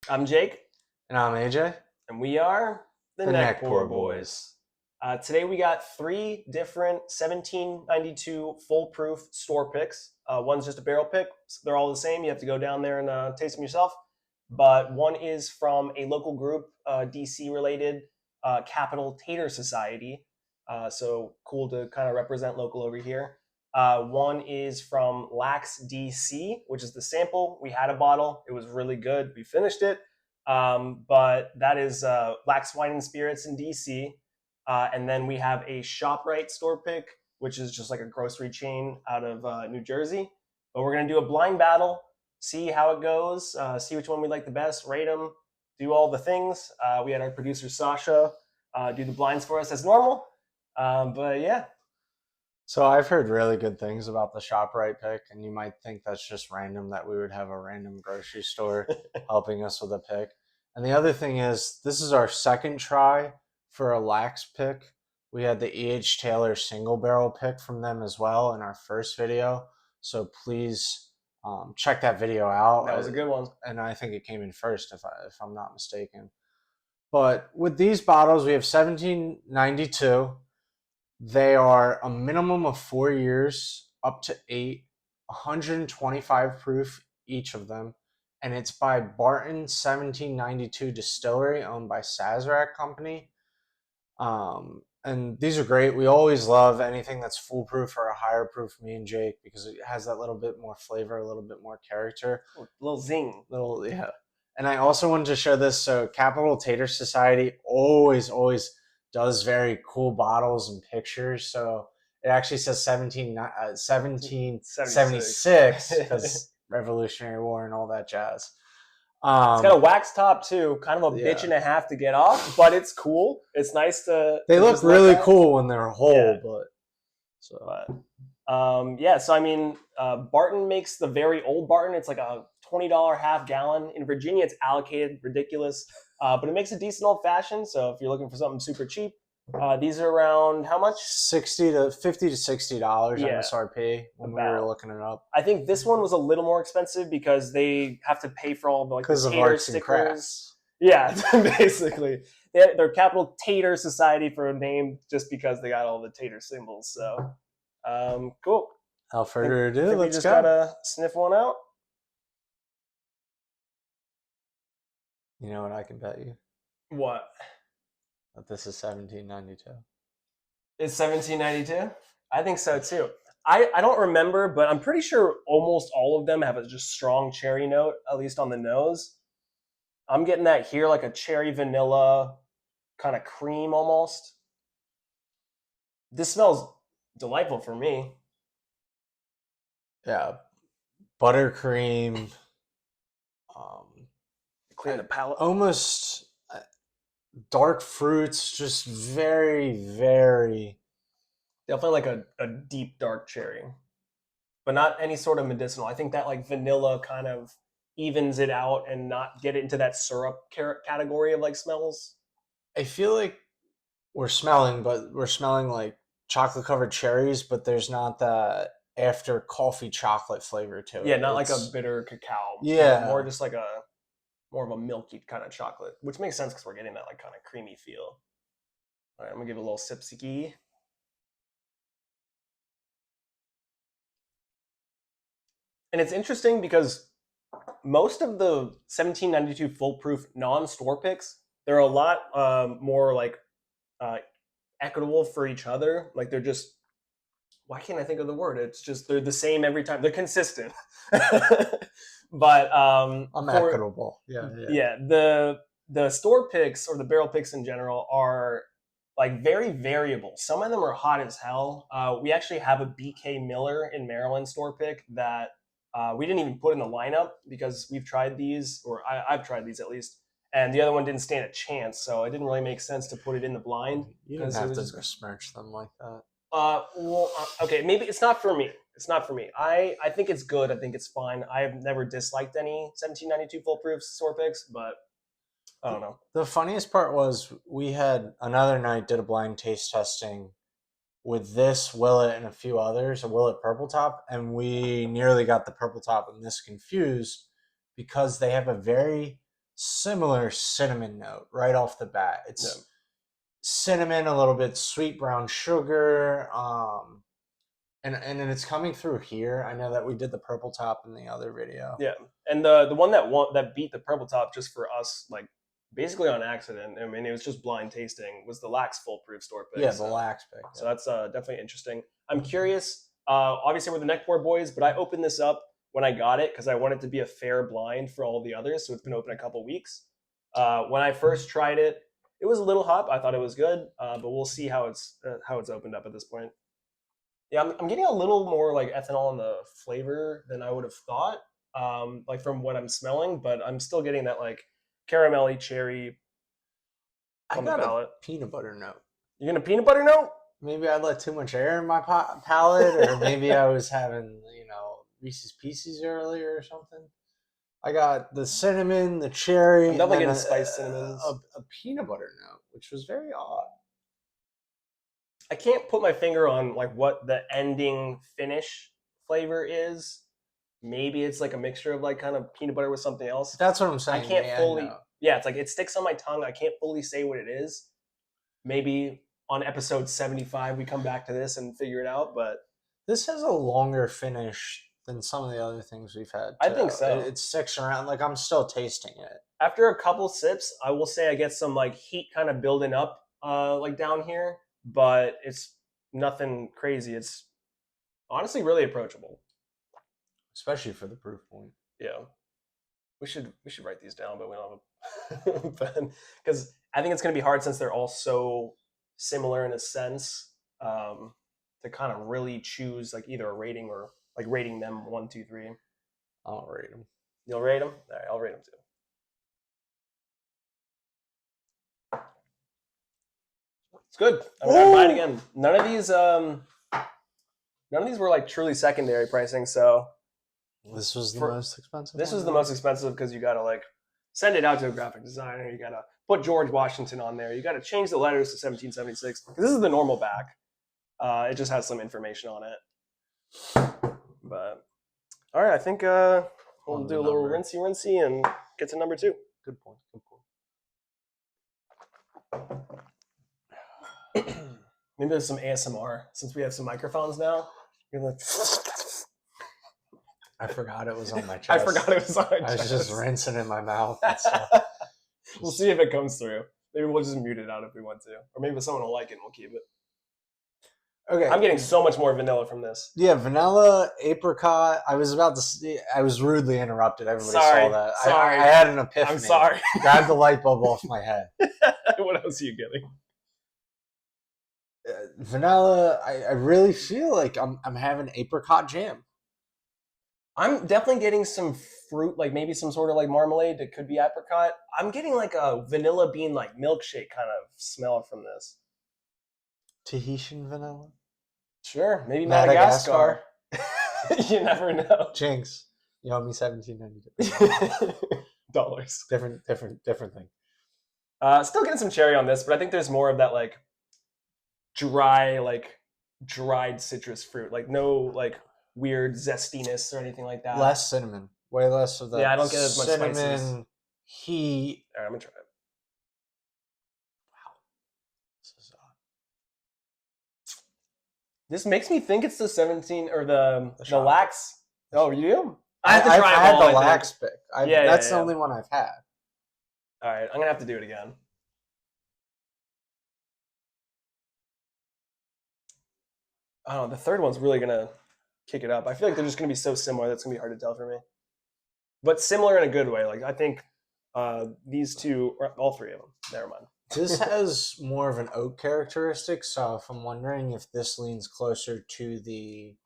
I'm Jake, And I'm AJ. and we are the The NeckPour NeckPour Boys. Boys. Today we got three different 1792 foolproof store picks. One's just a barrel pick. So they're all the same. You have to go down there and taste them yourself. But one is from a local group, DC related, Capital Tater Society. So cool to kind of represent local over here. One is from LAX DC, which is the sample. We had a bottle. It was really good. We finished it. But that is LAX Wine and Spirits in DC. And then we have a Shoprite store pick, which is just like a grocery chain out of New Jersey. But we're going to do a blind battle, see how it goes, see which one we like the best, rate them, do all the things. We had our producer, Sasha, do the blinds for us as normal. But yeah. So I've heard really good things about the ShopRite pick, and you might think that's just random that we would have a random grocery store helping us with a pick. And the other thing is, this is our second try for a lax pick. We had the E.H. Taylor single barrel pick from them as well in our first video. So please check that video out. That was a good one. And I think it came in first, if I'm not mistaken. But with these bottles, we have 1792. They are a minimum of 4 years, up to 8, 125 proof each of them. And it's by Barton 1792 Distillery, owned by Sazerac Company. And these are great. We always love anything that's foolproof or a higher proof, me and Jake, because it has that little bit more flavor, a little bit more character. A little zing. Yeah. And I also wanted to show this. So Capital Tater Society always does very cool bottles and pictures. So it actually says 1776 because Revolutionary War and all that jazz. It's got a wax top too, kind of a bitch and a half to get off, but it's cool. It's nice to. They look really cool when they're whole, but yeah. So I mean, Barton makes the very old Barton. It's like a $20 half gallon. In Virginia, it's allocated ridiculous, but it makes a decent old fashioned. So if you're looking for something super cheap, these are around how much? $50 to $60 MSRP when we were looking it up. I think this one was a little more expensive because they have to pay for all the like the Tater stickers. Yeah, basically. They're Capital Tater Society for a name just because they got all the Tater symbols. So, cool. Without further ado, let's go. We just gotta sniff one out. You know what I can bet you? What? That this is 1792. It's 1792? I think so too. I don't remember, but I'm pretty sure almost all of them have a just strong cherry note, at least on the nose. I'm getting that here, like a cherry vanilla kind of cream almost. This smells delightful for me. Yeah, buttercream. Clean the palate. Almost dark fruits, just very, very. Definitely like a deep dark cherry, but not any sort of medicinal. I think that like vanilla kind of evens it out and not get it into that syrup category of like smells. I feel like we're smelling like chocolate covered cherries, but there's not that after coffee chocolate flavor to it. Yeah, not like a bitter cacao. Yeah, more just like more of a milky kind of chocolate, which makes sense because we're getting that like kind of creamy feel. All right, I'm gonna give it a little sip-siki. And it's interesting because most of the 1792 foolproof non-store picks, they're a lot more like equitable for each other. Like they're just, why can't I think of the word? It's just they're the same every time. They're consistent. But I'm equitable. Yeah. The store picks or the barrel picks in general are like very variable. Some of them are hot as hell. We actually have a BK Miller in Maryland store pick that we didn't even put in the lineup because we've tried these, or I've tried these at least, and the other one didn't stand a chance. So it didn't really make sense to put it in the blind. You didn't have to besmirch them like that. Okay, maybe it's not for me. It's not for me. I think it's good. I think it's fine. I have never disliked any 1792 foolproof store picks, but I don't know. The funniest part was we had another night did a blind taste testing with this Willet and a few others, a Willet Purple Top, and we nearly got the Purple Top and this confused because they have a very similar cinnamon note right off the bat. It's cinnamon, a little bit sweet brown sugar, and it's coming through here. I know that we did the purple top in the other video. Yeah, and the one that beat the purple top just for us, like basically on accident. I mean, it was just blind tasting. Was the LAX foolproof store pick? Yeah, the LAX pick. So that's definitely interesting. I'm curious. Obviously, we're the NeckPour Boys, but I opened this up when I got it because I wanted to be a fair blind for all the others. So it's been open a couple weeks. When I first tried it, it was a little hot. I thought it was good, but we'll see how it's opened up at this point. Yeah, I'm getting a little more like ethanol in the flavor than I would have thought, like from what I'm smelling, but I'm still getting that like caramelly cherry on the palate. A peanut butter note. You getting a peanut butter note? Maybe I let too much air in my palate, or maybe I was having, Reese's Pieces earlier or something. I got the cinnamon, the cherry, I'm definitely getting spiced cinnamons. A peanut butter note, which was very odd. I can't put my finger on like what the ending finish flavor is. Maybe it's like a mixture of like kind of peanut butter with something else. That's what I'm saying. I can't fully. Yeah, it's like it sticks on my tongue. I can't fully say what it is. Maybe on episode 75 we come back to this and figure it out. But this has a longer finish than some of the other things we've had. I think so. It sticks around. Like I'm still tasting it. After a couple sips, I will say I get some like heat kind of building up, like down here. But it's nothing crazy. It's honestly really approachable, especially for the proof point. Yeah, we should write these down, but we don't have a pen because I think it's going to be hard since they're all so similar in a sense, to kind of really choose like either a rating or like rating them 1, 2, 3. I'll rate them. You'll rate them? All right, I'll rate them too. It's good. I'm gonna buy it again. None of these were like truly secondary pricing. So this was the most expensive. This was the most expensive because you gotta like send it out to a graphic designer. You gotta put George Washington on there. You gotta change the letters to 1776 because this is the normal back. It just has some information on it. But all right, I think we'll do a little rinsey and get to number 2. Good point. Good point. Maybe there's some ASMR since we have some microphones now. I forgot it was on my chest. I forgot it was on my chest. I was just rinsing in my mouth. We'll see if it comes through. Maybe we'll just mute it out if we want to. Or maybe someone will like it and we'll keep it. Okay. I'm getting so much more vanilla from this. Yeah, vanilla, apricot. I was rudely interrupted. Everybody saw that. Sorry. I had an epiphany. I'm sorry. Grabbed the light bulb off my head. What else are you getting? Vanilla, I really feel like I'm having apricot jam. I'm definitely getting some fruit, like maybe some sort of like marmalade that could be apricot. I'm getting like a vanilla bean like milkshake kind of smell from this. Tahitian vanilla? Sure, maybe Madagascar. You never know. Jinx, you owe me $17.92. Dollars. Different thing. Still getting some cherry on this, but I think there's more of that like dried citrus fruit, like no like weird zestiness or anything like that. Less cinnamon, way less of that. Yeah, I don't get as much cinnamon spices. Heat. All right, I'm gonna try it. Wow, this is odd. This makes me think it's the 17 or the LAX. Oh, you do? I had the LAX pick. That's the only one I've had. All right, I'm gonna have to do it again. I don't know. The third one's really gonna kick it up. I feel like they're just gonna be so similar that's gonna be hard to tell for me. But similar in a good way. Like I think these two, or all three of them. Never mind. This has more of an oak characteristic, so if I'm wondering if this leans closer to the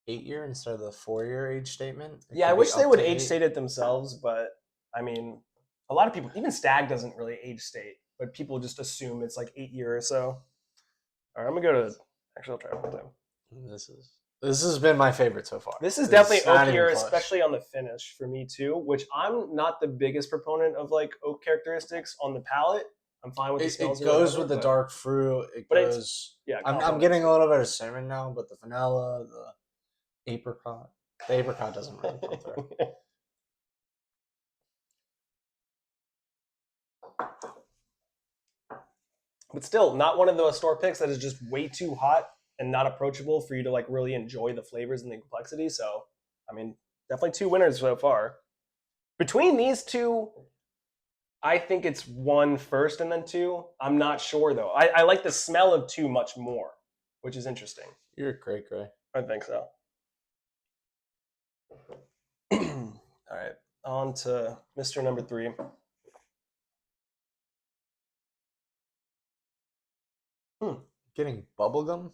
8-year instead of the 4-year age statement. Yeah, I wish they would age state it themselves, but I mean, a lot of people, even Stag doesn't really age state, but people just assume it's like 8-year or so. All right, I'm gonna go to. Actually, I'll try it one time. This has been my favorite so far. This is definitely oakier, especially on the finish for me too. Which I'm not the biggest proponent of like oak characteristics on the palate. I'm fine with the smells. It goes with the dark fruit. I'm getting a little bit of cinnamon now, but the vanilla, the apricot. The apricot doesn't really come through. But still, not one of those store picks that is just way too hot and not approachable for you to like really enjoy the flavors and the complexity. So, I mean, definitely two winners so far. Between these two, I think it's one first and then two. I'm not sure though. I like the smell of two much more, which is interesting. You're great, Gray. I think so. All right, on to Mr. Number 3. Getting bubblegum?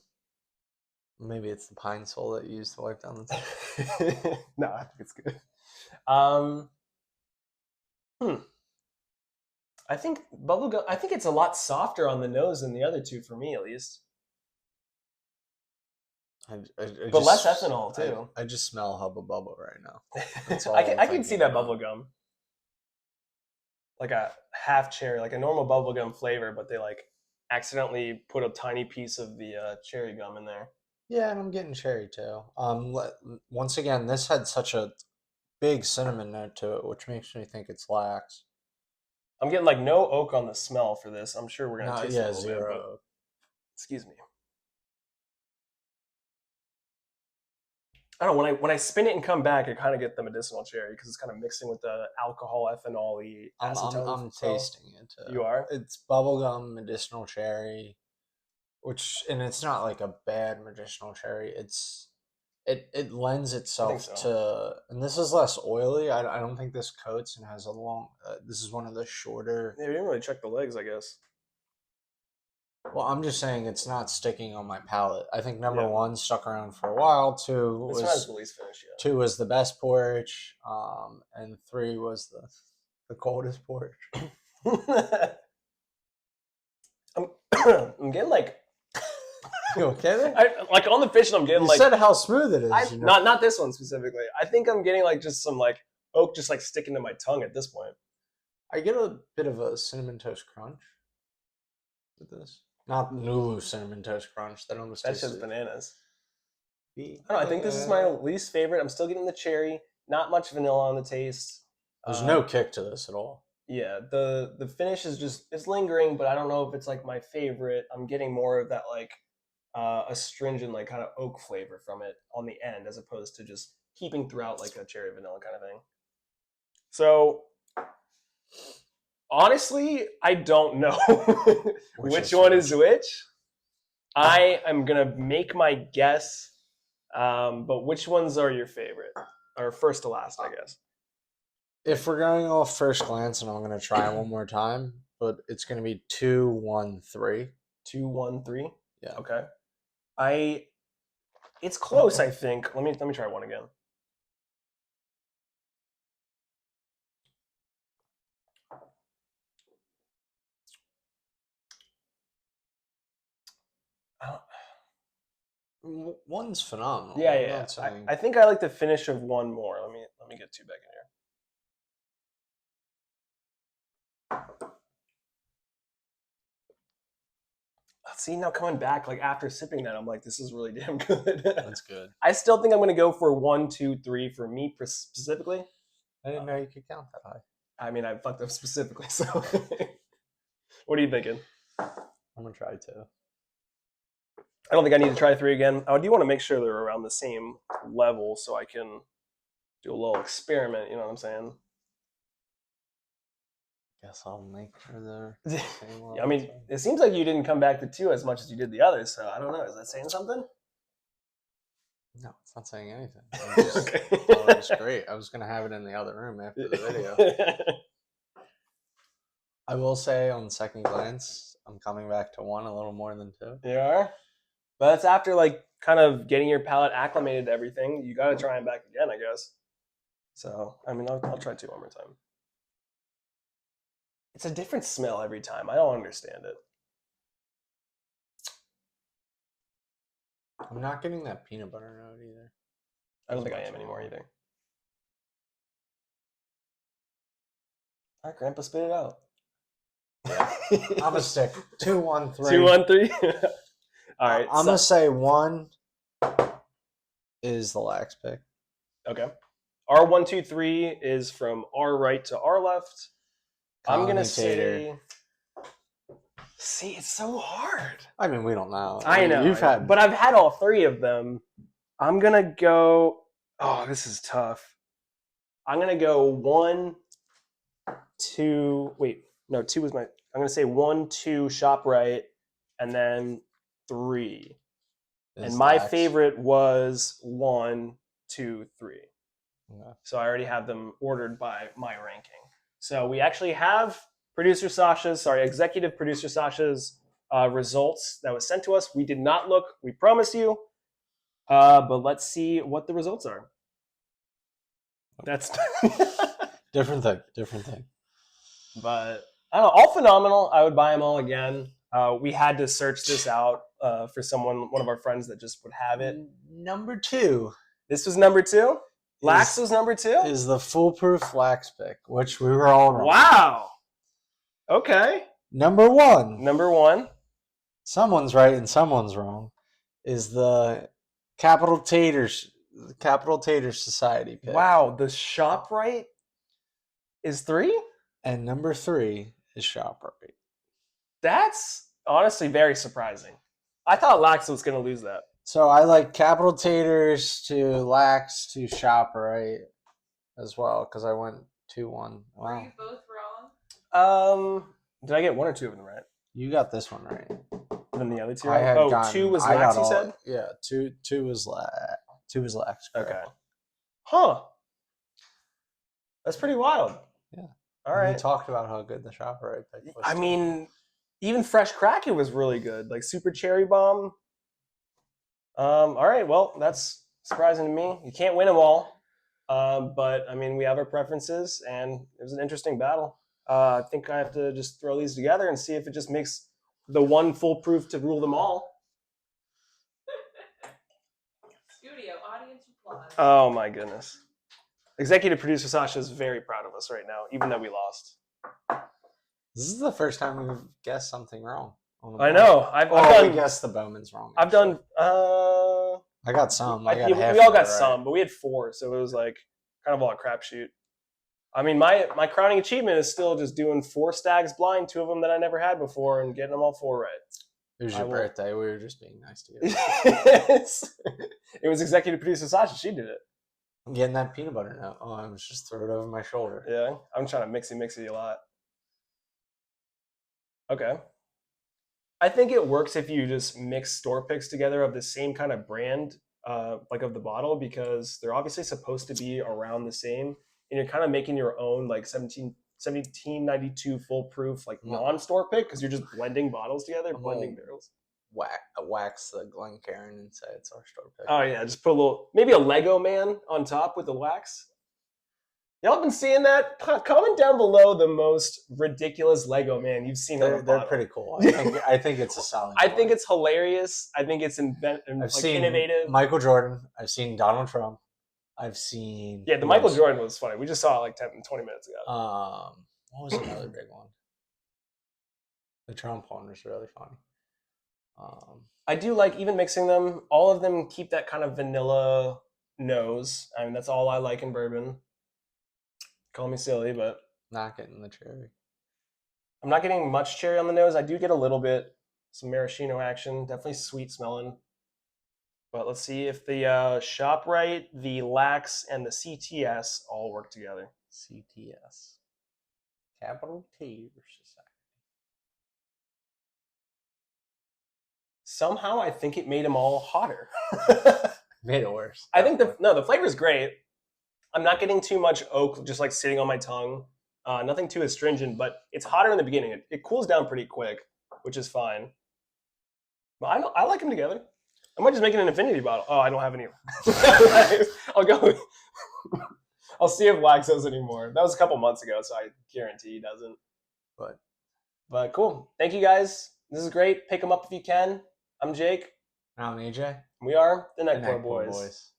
Maybe it's the pine sol that you used to wipe down the teeth. No, I think it's good. I think bubblegum. I think it's a lot softer on the nose than the other two for me, at least. But less ethanol too. I just smell Hubba Bubba right now. I can see that bubblegum. Like a half cherry, like a normal bubblegum flavor, but they like accidentally put a tiny piece of the cherry gum in there. Yeah, and I'm getting cherry too. Once again, this had such a big cinnamon note to it, which makes me think it's LAX. I'm getting like no oak on the smell for this. I'm sure we're gonna taste it a little zero. bit. But, excuse me. I don't know, when I spin it and come back, I kind of get the medicinal cherry because it's kind of mixing with the alcohol, ethanol-y acetone. I'm tasting it too. You are? It's bubblegum, medicinal cherry, and it's not like a bad medicinal cherry. It lends itself to, and this is less oily. I don't think this coats and has a long. This is one of the shorter. Yeah, we didn't really check the legs, I guess. Well, I'm just saying it's not sticking on my palate. I think number one stuck around for a while. Two was the least finished yet. 2 was the best porridge, and 3 was the coldest porridge. I'm getting like. You okay there? Like on the fish, I'm getting you said how smooth it is. Not this one specifically. I think I'm getting like just some like oak just like sticking to my tongue at this point. I get a bit of a cinnamon toast crunch with this. Not Nulu cinnamon toast crunch. That's just bananas. I don't know, I think this is my least favorite. I'm still getting the cherry. Not much vanilla on the taste. There's no kick to this at all. Yeah, the finish is just it's lingering, but I don't know if it's like my favorite. I'm getting more of that like astringent like kind of oak flavor from it on the end, as opposed to just keeping throughout like a cherry vanilla kind of thing. So honestly, I don't know which one is which. I am gonna make my guess, but which ones are your favorite, or first to last, I guess? If we're going off first glance, and I'm gonna try one more time, but it's gonna be 2, 1, 3. 2, 1, 3. Yeah. Okay. It's close, I think. Let me try one again. One's phenomenal. Yeah. I think I like the finish of one more. Let me get 2 back in here. See, now coming back, like after sipping that, I'm like, this is really damn good. That's good. I still think I'm going to go for 1, 2, 3 for me specifically. I didn't know you could count that high. I mean, I fucked up specifically, so. What are you thinking? I'm going to try 2. I don't think I need to try 3 again. I do want to make sure they're around the same level so I can do a little experiment, you know what I'm saying? Guess I'll make sure they're the same level. I mean, it seems like you didn't come back to 2 as much as you did the others, so I don't know. Is that saying something? No, it's not saying anything. I just thought it was great. I was going to have it in the other room after the video. I will say on second glance, I'm coming back to 1 a little more than 2. You are? But that's after like kind of getting your palate acclimated to everything. You got to try them back again, I guess. So, I mean, I'll try 2 one more time. It's a different smell every time. I don't understand it. I'm not getting that peanut butter note either. I don't think I am anymore either. All right, Grandpa, spit it out. Yeah. I'm going to stick 2, 1, 3. 2, 1, 3? All right. I'm going to say 1 is the LAX pick. Okay. Our 1, 2, 3 is from our right to our left. I'm Colony gonna Tater. See, it's so hard. I mean, we don't know. I know, but I've had all three of them. I'm gonna go. Oh, this is tough. I'm gonna go 1, 2. Wait, no, 2 was my. I'm gonna say 1, 2 Shoprite, and then 3. And my LAX. favorite was 1, 2, 3. Yeah. So I already have them ordered by my ranking. So we actually have executive producer Sasha's results that was sent to us. We did not look, we promise you. But let's see what the results are. That's different thing. But I don't know, all phenomenal. I would buy them all again. We had to search this out for one of our friends that just would have it. Number 2. This was number 2? LAX was number 2? Is the foolproof LAX pick, which we were all wrong. Wow. Okay. Number 1. Number 1. Someone's right and someone's wrong. Is the Capital Tater Society pick. Wow, the Shoprite is 3? And number 3 is Shoprite. That's honestly very surprising. I thought LAX was going to lose that. So I like Capital Taters to LAX to Shoprite as well because I went 2-1. Wow. Were you both wrong? Did I get 1 or 2 of them right? You got this one right. And then the other 2 I had right? gotten, 2 was I LAX, got you said? Yeah, 2 was LAX. 2 was LAX. Correct. Okay. Huh. That's pretty wild. Yeah. All right. We talked about how good the Shoprite pick was. I mean, even Fresh Kraken was really good. Like Super Cherry Bomb. All right. Well, that's surprising to me. You can't win them all. But, I mean, we have our preferences, and it was an interesting battle. I think I have to just throw these together and see if it just makes the one foolproof to rule them all. Studio audience applause. Oh, my goodness. Executive producer Sasha is very proud of us right now, even though we lost. This is the first time we've guessed something wrong. I know. I've done. We guessed the Bowman's wrong. I've done. I got some. we all got some, but we had 4, so it was like kind of all a crapshoot. I mean, my crowning achievement is still just doing 4 stags blind, 2 of them that I never had before, and getting them all 4 right. It was your birthday. We were just being nice to you. It was executive producer Sasha. She did it. I'm getting that peanut butter now. Oh, I was just throw it over my shoulder. Yeah, I'm trying to mixy a lot. Okay. I think it works if you just mix store picks together of the same kind of brand, like of the bottle, because they're obviously supposed to be around the same, and you're kind of making your own like 1792 foolproof like non-store pick because you're just blending bottles together, blending barrels. Wax the Glencairn and say it's our store pick. Oh yeah, just put maybe a Lego man on top with the wax. Y'all been seeing that? Comment down below the most ridiculous Lego man you've seen. They're pretty cool. I think it's a solid. I think it's hilarious. I think it's innovative. Michael Jordan. I've seen Donald Trump. I've seen. Yeah, the Michael Jordan was funny. We just saw it like 10, 20 minutes ago. What was another big one? The Trump one was really funny. I do like even mixing them. All of them keep that kind of vanilla nose. I mean, that's all I like in bourbon. Call me silly, but not getting the cherry. I'm not getting much cherry on the nose. I do get a little bit, some maraschino action. Definitely sweet smelling. But let's see if the Shoprite, the LAX, and the CTS all work together. CTS. Capital Tater Society. Somehow I think it made them all hotter. Made it worse. I think the flavor is great. I'm not getting too much oak just like sitting on my tongue. Nothing too astringent, but it's hotter in the beginning. It cools down pretty quick, which is fine. But I like them together. I might just make it an infinity bottle. Oh, I don't have any. I'll go. I'll see if LAX does anymore. That was a couple months ago, so I guarantee he doesn't. But cool. Thank you guys. This is great. Pick them up if you can. I'm Jake. I'm AJ. We are the NeckPour Boys.